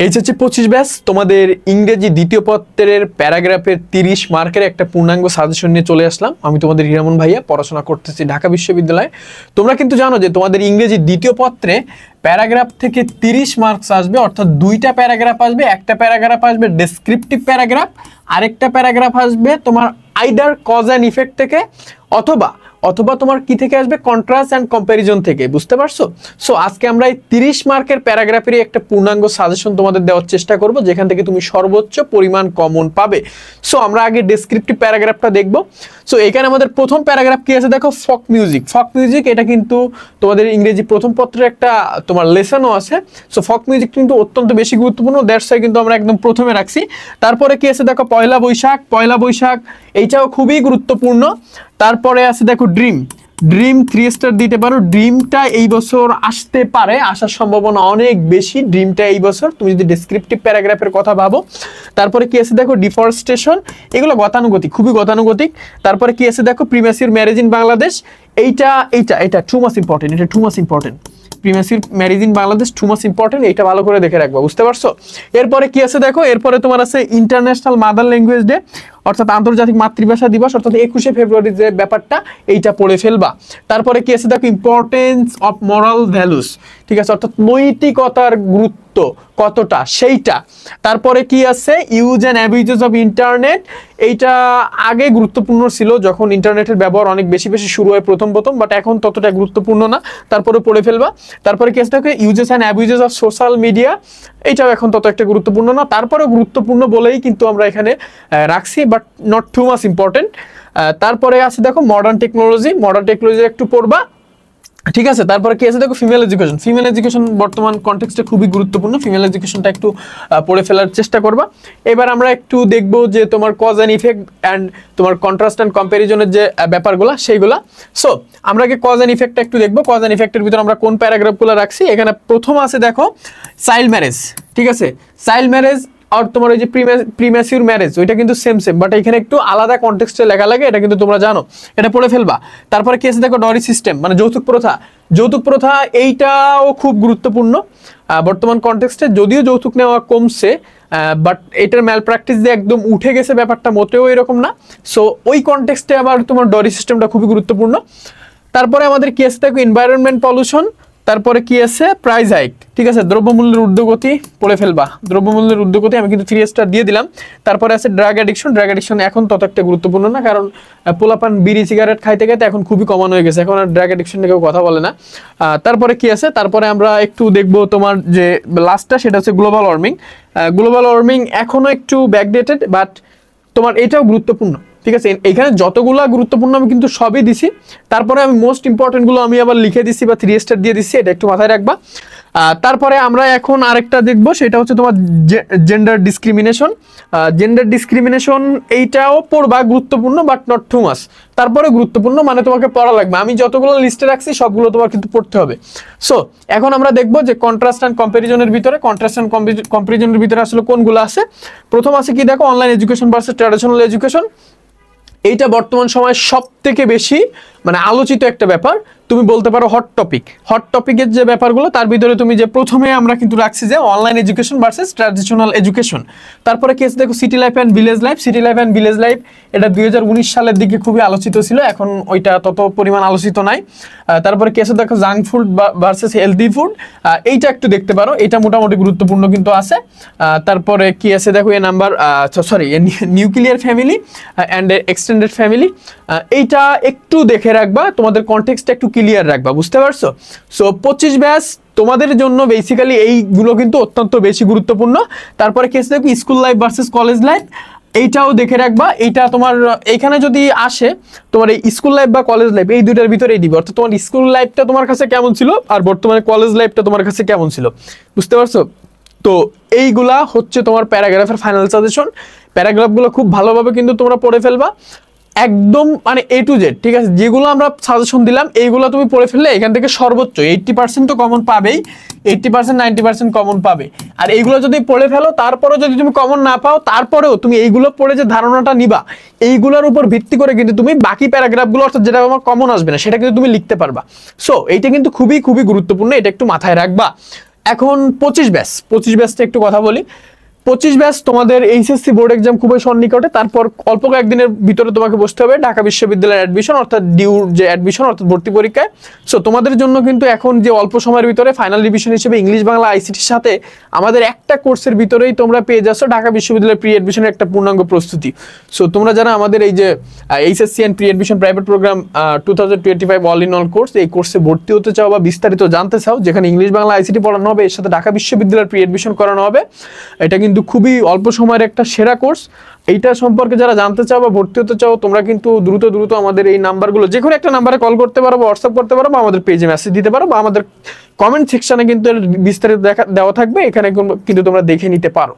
HSC 25 batch তোমাদের ইংরেজি দ্বিতীয় পত্রের প্যারাগ্রাফের 30 মার্কের একটা পূর্ণাঙ্গ সাজেশন নিয়ে চলে আসলাম। আমি তোমাদের হিরামন ভাইয়া, পড়াশোনা করতেছি ঢাকা বিশ্ববিদ্যালয়ে। তোমরা কিন্তু জানো যে তোমাদের ইংরেজি দ্বিতীয় পত্রে প্যারাগ্রাফ থেকে 30 মার্কস আসবে, অর্থাৎ দুইটা প্যারাগ্রাফ আসবে। একটা প্যারাগ্রাফ আসবে ডেসক্রিপটিভ প্যারাগ্রাফ, আরেকটা প্যারাগ্রাফ আসবে তোমার আইদার কজ অ্যান্ড ইফেক্ট থেকে অথবা তোমার কি থেকে আসবে, কন্ট্রাস্ট অ্যান্ড কম্প্যারিজন থেকে। বুঝতে পারছো? সো আজকে আমরা এই 30 মার্কের প্যারাগ্রাফেরই একটা পূর্ণাঙ্গ সাজেশন তোমাদের দেওয়ার চেষ্টা করব, যেখান থেকে তুমি সর্বোচ্চ পরিমাণ কমন পাবে। সো আমরা আগে ডেসক্রিপটিভ প্যারাগ্রাফটা দেখব। সো এখানে আমাদের প্রথম প্যারাগ্রাফ কি আছে দেখো, ফক মিউজিক। এটা কিন্তু তোমাদের ইংরেজি প্রথম পত্রের একটা তোমার লেসনও আছে। সো ফক মিউজিক কিন্তু অত্যন্ত বেশি গুরুত্বপূর্ণ, দ্যাটস ওয়াই কিন্তু আমরা একদম প্রথমে রাখছি। তারপরে কি আছে দেখো, পয়লা বৈশাখ এইটাও খুবই গুরুত্বপূর্ণ। তারপরে আছে দেখো ড্রিম 3 স্টার দিতে পারো। ড্রিমটা এই বছর আসতে পারে, আসার সম্ভাবনা অনেক বেশি ড্রিমটা এই বছর, তুমি যদি ডেসক্রিপটিভ প্যারাগ্রাফের কথা ভাবো। তারপরে কি আছে দেখো, ডিফরেস্টেশন, এগুলো গতানুগতিক, খুবই গতানুগতিক। তারপরে কি আছে দেখো, প্রিমাসির ম্যারেজ ইন বাংলাদেশ, এইটা টু মাচ ইম্পর্টেন্ট। প্রিমাসির marriage in Bangladesh too much important, এইটা ভালো করে দেখে রাখবা। বুঝতে পারছো? এরপরে কি আছে দেখো, এরপরে তোমার আছে ইন্টারন্যাশনাল মাদার ল্যাঙ্গুয়েজ ডে, অর্থাৎ আন্তর্জাতিক মাতৃভাষা দিবস, অর্থাৎ 21শে ফেব্রুয়ারি যে ব্যাপারটা, এইটা পড়ে ফেলবা। তারপরে কি আছে দেখো, ইম্পর্টেন্স অফ মোরাল ভ্যালুস, ঠিক আছে, অর্থাৎ নৈতিকতার গুরুত্ব কতটা সেইটা। তারপরে কি আছে, use and abuses of internet, এইটা আগে গুরুত্বপূর্ণ ছিল যখন ইন্টারনেটের ব্যবহার অনেক বেশি শুরু হয় প্রথম, বাট এখন ততটা গুরুত্বপূর্ণ না, তারপরে পড়ে ফেলবা। তারপরে কি আছে দেখো, uses and abuses of social media, এইটাও এখন তত একটা গুরুত্বপূর্ণ না, তারপরে গুরুত্বপূর্ণ বলেই কিন্তু আমরা এখানে রাখছি, but not to much important. তারপরে আছে দেখো মডার্ন টেকনোলজি একটু পড়বা, ঠিক আছে। তারপরে কি আছে দেখো, ফিমেল এডুকেশন বর্তমান কনটেক্সটে খুবই গুরুত্বপূর্ণ, ফিমেল এডুকেশনটা একটু পড়ে ফেলার চেষ্টা করবা। এবার আমরা একটু দেখবো যে তোমার কজ অ্যান্ড ইফেক্ট অ্যান্ড তোমার কন্ট্রাস্ট অ্যান্ড কম্প্যারিজনের যে ব্যাপারগুলো সেইগুলা। সো আমরা আগে কজ অ্যান্ড ইফেক্টটা একটু দেখবো। কজ অ্যান্ড ইফেক্টের ভিতরে আমরা কোন প্যারাগ্রাফগুলো রাখছি। এখানে প্রথম আছে দেখো চাইল্ড ম্যারেজ, ঠিক আছে, চাইল্ড ম্যারেজ আর তোমার ওই যে প্রিম্যাচিউর ম্যারেজ, ওইটা কিন্তু সেম, বাট এখানে একটু আলাদা কনটেক্সটে লেখা লাগে, এটা কিন্তু তোমরা জানো, এটা পড়ে ফেলবা। তারপরে কি আছে দেখো, ডরি সিস্টেম মানে যৌতুক প্রথা, এইটাও খুব গুরুত্বপূর্ণ বর্তমান কনটেক্সটে, যদিও যৌতুক নেওয়া কমছে, বাট এটার ম্যাল প্র্যাকটিস দিয়ে একদম উঠে গেছে ব্যাপারটা, মোটেও এরকম না। সো ওই কনটেক্সটে আবার তোমার ডরি সিস্টেমটা খুবই গুরুত্বপূর্ণ। তারপরে আমাদের কি আছে দেখো, এনভায়রনমেন্ট পলিউশন, তারপরে কি আছে প্রাইস হাইক, ঠিক আছে, দ্রব্যমূল্যের ঊর্ধ্বগতি পড়ে ফেলবা। দ্রব্যমূল্যের ঊর্ধ্বগতি আমি কিন্তু 3 স্টার দিয়ে দিলাম। তারপরে আছে ড্রাগ অ্যাডিকশন এখন তত একটা গুরুত্বপূর্ণ না, কারণ পোলাপান বিড়ি সিগারেট খাইতে এখন খুবই কমানো হয়ে গেছে, এখন আর ড্রাগ অ্যাডিকশন নিয়ে কেউ কথা বলে না। তারপরে কি আছে, তারপরে আমরা একটু দেখবো তোমার যে লাস্টটা, সেটা হচ্ছে গ্লোবাল ওয়ার্মিং এখনো একটু ব্যাকডেটেড, বাট তোমার এটাও গুরুত্বপূর্ণ, ঠিক আছে। এখানে যতগুলো গুরুত্বপূর্ণ আমি কিন্তু সবই দিছি, তারপরে আমি মোস্ট ইম্পর্টেন্টগুলো আমি আবার লিখে দিছি বা 3 স্টার দিয়ে দিচ্ছি, এটা একটু মাথায় রাখবা। তারপরে আমরা এখন আরেকটা দেখবো, সেটা হচ্ছে তোমার জেন্ডার ডিসক্রিমিনেশন, এইটাও পড়বা, গুরুত্বপূর্ণ বাট নট টু মাচ, তারপরে গুরুত্বপূর্ণ মানে তোমাকে পড়া লাগবে। আমি যতগুলো লিস্টে রাখছি সবগুলো তোমার কিন্তু পড়তে হবে। সো এখন আমরা দেখবো যে কন্ট্রাস্ট অ্যান্ড কম্প্যারিজনের ভিতরে আসলে কোনগুলো আছে। প্রথম আছে কি দেখো, online education versus traditional education, এইটা বর্তমান সময়ে সব থেকে বেশি মানে আলোচিত একটা ব্যাপার, তুমি বলতে পারো হট টপিকের যে ব্যাপারগুলো, তার ভিতরে তুমি যে প্রথমে আমরা কিন্তু রাখছি যে online education versus traditional education. তারপরে কি আছে দেখো, city life and village life, এটা 2019 সালের দিকে খুবই আলোচিত ছিল, এখন ওইটা তত পরিমাণ আলোচিত নাই। তারপরে কি আছে দেখো, junk food versus healthy food, এইটা একটু দেখতে পারো, এটা মোটামুটি গুরুত্বপূর্ণ কিন্তু আছে। তারপরে কি আছে দেখো, nuclear family and extended family, এইটা একটু দেখে রাখবা, তোমাদের কনটেক্সটটা একটু ক্লিয়ার রাখবা। বুঝতে পারছো? সো 25 ব্যাচ তোমাদের জন্য বেসিক্যালি এইগুলো কিন্তু অত্যন্ত বেশি গুরুত্বপূর্ণ। তারপরে কি আছে দেখো, school life versus college life, এইটাও দেখে রাখবা। এইটা তোমার এখানে যদি আসে, তোমার এই স্কুল লাইফ বা কলেজ লাইফ এই দুইটার ভিতরেই দিবে, অর্থাৎ তোমার স্কুল লাইফটা তোমার কাছে কেমন ছিল আর বর্তমানে কলেজ লাইফটা তোমার কাছে কেমন ছিল। বুঝতে পারছো? তো এইগুলা হচ্ছে তোমার প্যারাগ্রাফের ফাইনাল সাজেশন। প্যারাগ্রাফগুলো খুব ভালোভাবে কিন্তু তোমরা পড়ে ফেলবা, একদম মানে A to Z, ঠিক আছে। যেগুলো আমরা সাজেশন দিলাম এইগুলো তুমি পড়ে ফেললে এখান থেকে সর্বোচ্চ 80% তো কমন পাবেই, 80% 90% কমন পাবে। আর এইগুলো যদি পড়ে ফেলো, তারপরে যদি তুমি কমন না পাও, তারপরেও তুমি এইগুলো পড়ে যে ধারণাটা নিবা, এইগুলোর উপর ভিত্তি করে কিন্তু তুমি বাকি প্যারাগ্রাফগুলো, অর্থাৎ যেটা আমার কমন আসবে না, সেটা কিন্তু তুমি লিখতে পারবা। সো এইটা কিন্তু খুবই গুরুত্বপূর্ণ, এটা একটু মাথায় রাখবা। এখন 25 ব্যাচটা একটু কথা বলি। 25 ব্যাচ তোমাদের এইচএসসি বোর্ড এক্সাম খুবই সন্নিকটে, তারপর অল্প কয়েকদিনের ভিতরে তোমাকে বসতে হবে ঢাকা বিশ্ববিদ্যালয়ের অ্যাডমিশন, অর্থাৎ ডিউর যে অ্যাডমিশন অর্থাৎ ভর্তি পরীক্ষায়। সো তোমাদের জন্য কিন্তু এখন যে অল্প সময়ের ভিতরে ফাইনাল রিভিশন হিসেবে ইংলিশ বাংলা আইসিটির সাথে আমাদের একটা কোর্সের ভিতরেই তোমরা পেয়ে যাচ্ছ ঢাকা বিশ্ববিদ্যালয়ের প্রি অ্যাডমিশনের একটা পূর্ণাঙ্গ প্রস্তুতি। সো তোমরা যারা আমাদের এই যে HSC and pre admission private programme 2025 all in all course, এই কোর্সে ভর্তি হতে চাও বা বিস্তারিত জানতে চাও, যেখানে ইংলিশ বাংলা আইসিটি পড়ানো হবে, এর সাথে ঢাকা বিশ্ববিদ্যালয়ের প্রি অ্যাডমিশন করানো হবে, এটা কিন্তু খুবই অল্প সময়ের একটা সেরা কোর্স। এইটা সম্পর্কে যারা জানতে চাও বা ভর্তি হতে চাও, তোমরা কিন্তু দ্রুত আমাদের এই নাম্বারগুলো, যে কোনো একটা নাম্বারে কল করতে পারো বা হোয়াটসঅ্যাপ করতে পারো বা আমাদের পেজে মেসেজ দিতে পারো বা আমাদের কমেন্ট সেকশনে কিন্তু বিস্তারিত দেওয়া থাকবে, এখানে কিন্তু তোমরা দেখে নিতে পারো।